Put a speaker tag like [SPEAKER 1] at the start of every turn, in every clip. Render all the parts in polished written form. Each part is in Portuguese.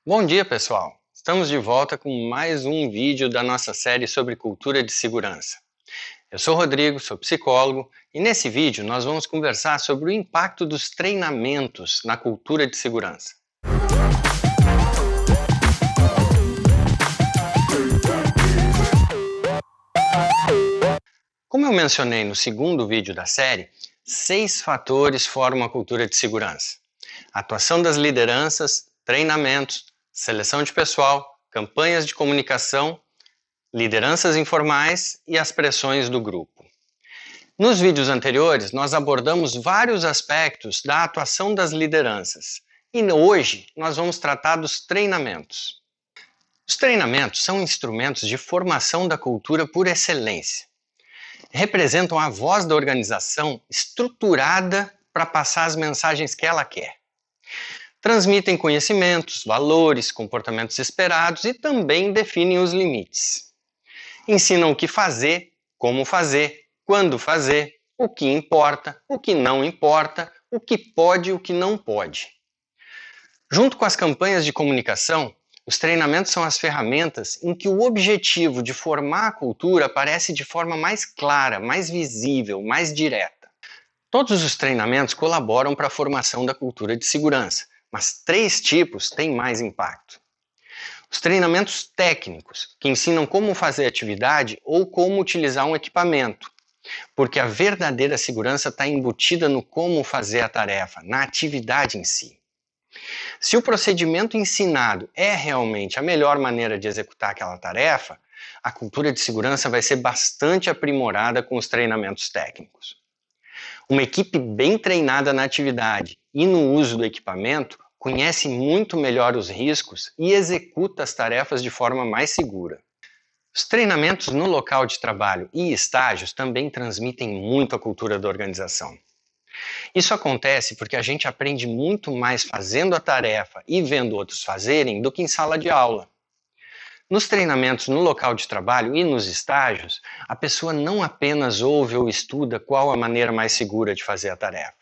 [SPEAKER 1] Bom dia, pessoal! Estamos de volta com mais um vídeo da nossa série sobre cultura de segurança. Eu sou o Rodrigo, sou psicólogo, e nesse vídeo nós vamos conversar sobre o impacto dos treinamentos na cultura de segurança. Como eu mencionei no segundo vídeo da série, 6 fatores formam a cultura de segurança: a atuação das lideranças, treinamentos, seleção de pessoal, campanhas de comunicação, lideranças informais e as pressões do grupo. Nos vídeos anteriores, nós abordamos vários aspectos da atuação das lideranças e hoje nós vamos tratar dos treinamentos. Os treinamentos são instrumentos de formação da cultura por excelência. Representam a voz da organização estruturada para passar as mensagens que ela quer. Transmitem conhecimentos, valores, comportamentos esperados e também definem os limites. Ensinam o que fazer, como fazer, quando fazer, o que importa, o que não importa, o que pode e o que não pode. Junto com as campanhas de comunicação, os treinamentos são as ferramentas em que o objetivo de formar a cultura aparece de forma mais clara, mais visível, mais direta. Todos os treinamentos colaboram para a formação da cultura de segurança, mas 3 tipos têm mais impacto. Os treinamentos técnicos, que ensinam como fazer atividade ou como utilizar um equipamento, porque a verdadeira segurança está embutida no como fazer a tarefa, na atividade em si. Se o procedimento ensinado é realmente a melhor maneira de executar aquela tarefa, a cultura de segurança vai ser bastante aprimorada com os treinamentos técnicos. Uma equipe bem treinada na atividade e no uso do equipamento conhece muito melhor os riscos e executa as tarefas de forma mais segura. Os treinamentos no local de trabalho e estágios também transmitem muito a cultura da organização. Isso acontece porque a gente aprende muito mais fazendo a tarefa e vendo outros fazerem do que em sala de aula. Nos treinamentos no local de trabalho e nos estágios, a pessoa não apenas ouve ou estuda qual a maneira mais segura de fazer a tarefa,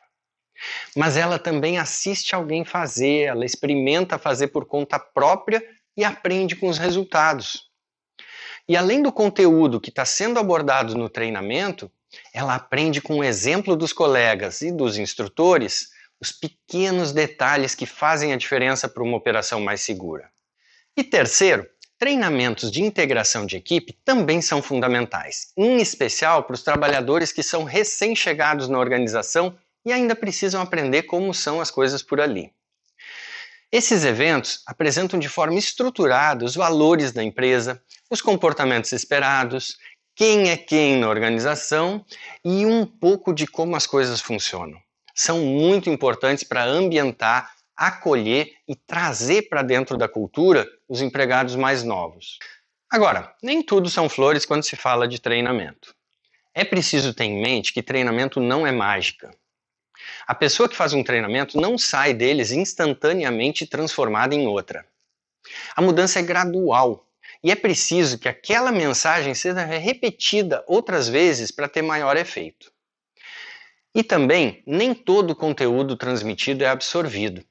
[SPEAKER 1] mas ela também assiste alguém fazer, ela experimenta fazer por conta própria e aprende com os resultados. E além do conteúdo que está sendo abordado no treinamento, ela aprende com o exemplo dos colegas e dos instrutores os pequenos detalhes que fazem a diferença para uma operação mais segura. E terceiro, treinamentos de integração de equipe também são fundamentais, em especial para os trabalhadores que são recém-chegados na organização e ainda precisam aprender como são as coisas por ali. Esses eventos apresentam de forma estruturada os valores da empresa, os comportamentos esperados, quem é quem na organização e um pouco de como as coisas funcionam. São muito importantes para ambientar, acolher e trazer para dentro da cultura os empregados mais novos. Agora, nem tudo são flores quando se fala de treinamento. É preciso ter em mente que treinamento não é mágica. A pessoa que faz um treinamento não sai deles instantaneamente transformada em outra. A mudança é gradual e é preciso que aquela mensagem seja repetida outras vezes para ter maior efeito. E também, nem todo o conteúdo transmitido é absorvido.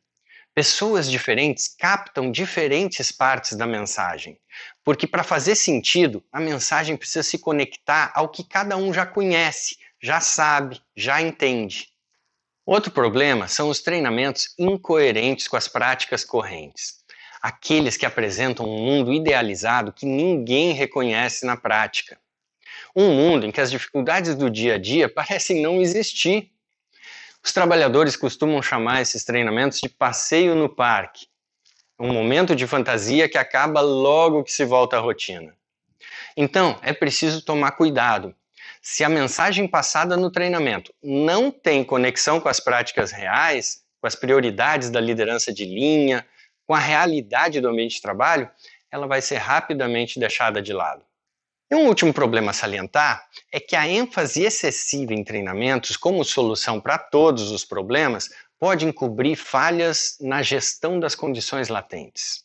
[SPEAKER 1] Pessoas diferentes captam diferentes partes da mensagem, porque para fazer sentido, a mensagem precisa se conectar ao que cada um já conhece, já sabe, já entende. Outro problema são os treinamentos incoerentes com as práticas correntes. Aqueles que apresentam um mundo idealizado que ninguém reconhece na prática. Um mundo em que as dificuldades do dia a dia parecem não existir. Os trabalhadores costumam chamar esses treinamentos de passeio no parque. Um momento de fantasia que acaba logo que se volta à rotina. Então, é preciso tomar cuidado. Se a mensagem passada no treinamento não tem conexão com as práticas reais, com as prioridades da liderança de linha, com a realidade do ambiente de trabalho, ela vai ser rapidamente deixada de lado. E um último problema a salientar é que a ênfase excessiva em treinamentos como solução para todos os problemas pode encobrir falhas na gestão das condições latentes.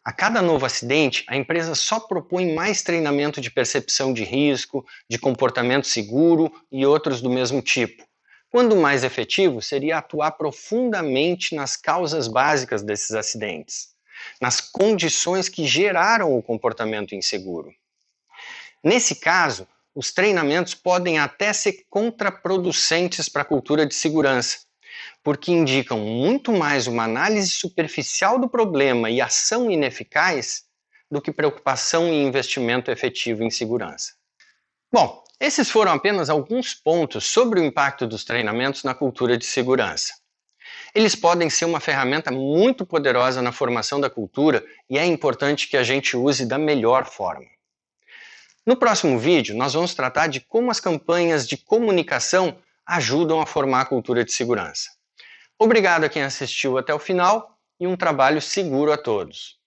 [SPEAKER 1] A cada novo acidente, a empresa só propõe mais treinamento de percepção de risco, de comportamento seguro e outros do mesmo tipo, quando o mais efetivo seria atuar profundamente nas causas básicas desses acidentes, nas condições que geraram o comportamento inseguro. Nesse caso, os treinamentos podem até ser contraproducentes para a cultura de segurança, porque indicam muito mais uma análise superficial do problema e ação ineficaz do que preocupação e investimento efetivo em segurança. Bom, esses foram apenas alguns pontos sobre o impacto dos treinamentos na cultura de segurança. Eles podem ser uma ferramenta muito poderosa na formação da cultura e é importante que a gente use da melhor forma. No próximo vídeo, nós vamos tratar de como as campanhas de comunicação ajudam a formar a cultura de segurança. Obrigado a quem assistiu até o final e um trabalho seguro a todos.